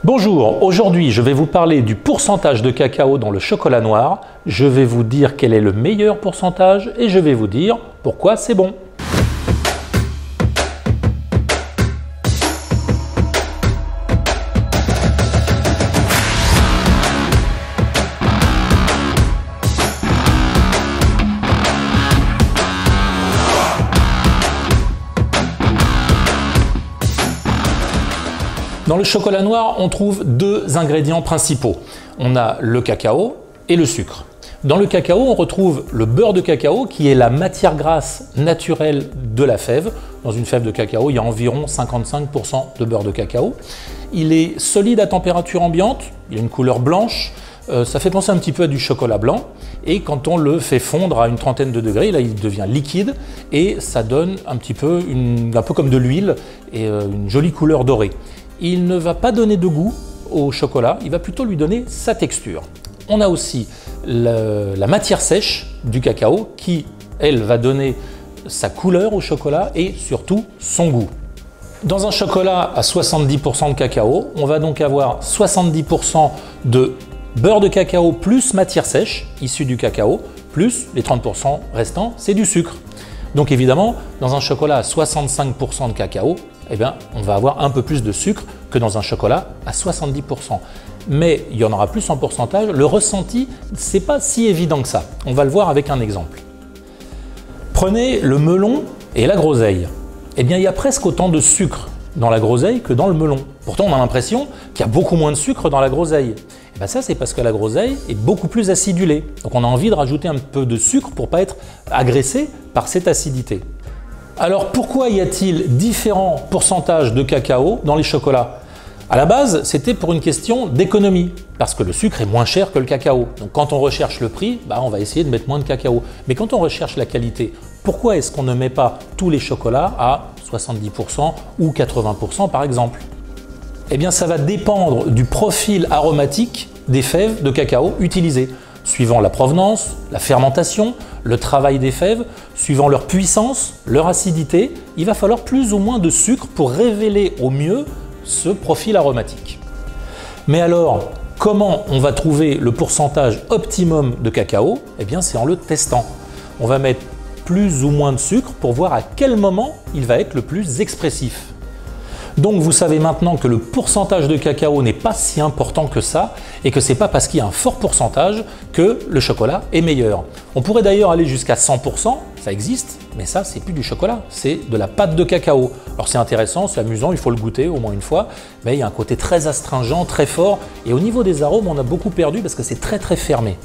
Bonjour, aujourd'hui je vais vous parler du pourcentage de cacao dans le chocolat noir. Je vais vous dire quel est le meilleur pourcentage et je vais vous dire pourquoi c'est bon. Dans le chocolat noir, on trouve deux ingrédients principaux. On a le cacao et le sucre. Dans le cacao, on retrouve le beurre de cacao qui est la matière grasse naturelle de la fève. Dans une fève de cacao, il y a environ 55% de beurre de cacao. Il est solide à température ambiante, il a une couleur blanche, ça fait penser un petit peu à du chocolat blanc. Et quand on le fait fondre à une trentaine de degrés, là il devient liquide et ça donne un peu comme de l'huile et une jolie couleur dorée. Il ne va pas donner de goût au chocolat, il va plutôt lui donner sa texture. On a aussi la matière sèche du cacao qui, elle, va donner sa couleur au chocolat et surtout son goût. Dans un chocolat à 70% de cacao, on va donc avoir 70% de beurre de cacao plus matière sèche issue du cacao, plus les 30% restants, c'est du sucre. Donc évidemment, dans un chocolat à 65% de cacao, eh bien, on va avoir un peu plus de sucre que dans un chocolat à 70%. Mais il y en aura plus en pourcentage. Le ressenti, c'est pas si évident que ça. On va le voir avec un exemple. Prenez le melon et la groseille. Eh bien, il y a presque autant de sucre dans la groseille que dans le melon. Pourtant, on a l'impression qu'il y a beaucoup moins de sucre dans la groseille. Et bien ça, c'est parce que la groseille est beaucoup plus acidulée. Donc on a envie de rajouter un peu de sucre pour ne pas être agressé par cette acidité. Alors pourquoi y a-t-il différents pourcentages de cacao dans les chocolats? À la base, c'était pour une question d'économie, parce que le sucre est moins cher que le cacao. Donc quand on recherche le prix, on va essayer de mettre moins de cacao. Mais quand on recherche la qualité, pourquoi est-ce qu'on ne met pas tous les chocolats à 70% ou 80% par exemple? Eh bien ça va dépendre du profil aromatique des fèves de cacao utilisées. Suivant la provenance, la fermentation, le travail des fèves, suivant leur puissance, leur acidité, il va falloir plus ou moins de sucre pour révéler au mieux ce profil aromatique. Mais alors, comment on va trouver le pourcentage optimum de cacao? Eh bien, c'est en le testant. On va mettre plus ou moins de sucre pour voir à quel moment il va être le plus expressif. Donc vous savez maintenant que le pourcentage de cacao n'est pas si important que ça et que c'est pas parce qu'il y a un fort pourcentage que le chocolat est meilleur. On pourrait d'ailleurs aller jusqu'à 100%, ça existe, mais ça c'est plus du chocolat, c'est de la pâte de cacao. Alors c'est intéressant, c'est amusant, il faut le goûter au moins une fois, mais il y a un côté très astringent, très fort et au niveau des arômes on a beaucoup perdu parce que c'est très fermé.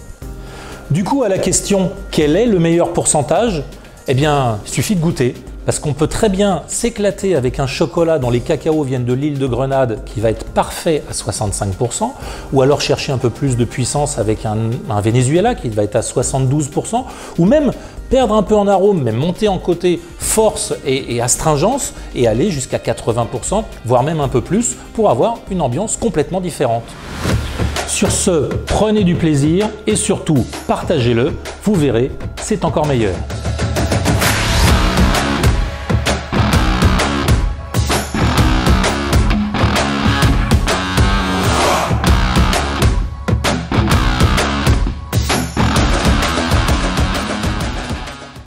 Du coup à la question quel est le meilleur pourcentage? Eh bien il suffit de goûter. Parce qu'on peut très bien s'éclater avec un chocolat dont les cacaos viennent de l'île de Grenade qui va être parfait à 65%, ou alors chercher un peu plus de puissance avec un Venezuela qui va être à 72%, ou même perdre un peu en arôme, mais monter en côté force et astringence et aller jusqu'à 80%, voire même un peu plus, pour avoir une ambiance complètement différente. Sur ce, prenez du plaisir et surtout partagez-le, vous verrez, c'est encore meilleur.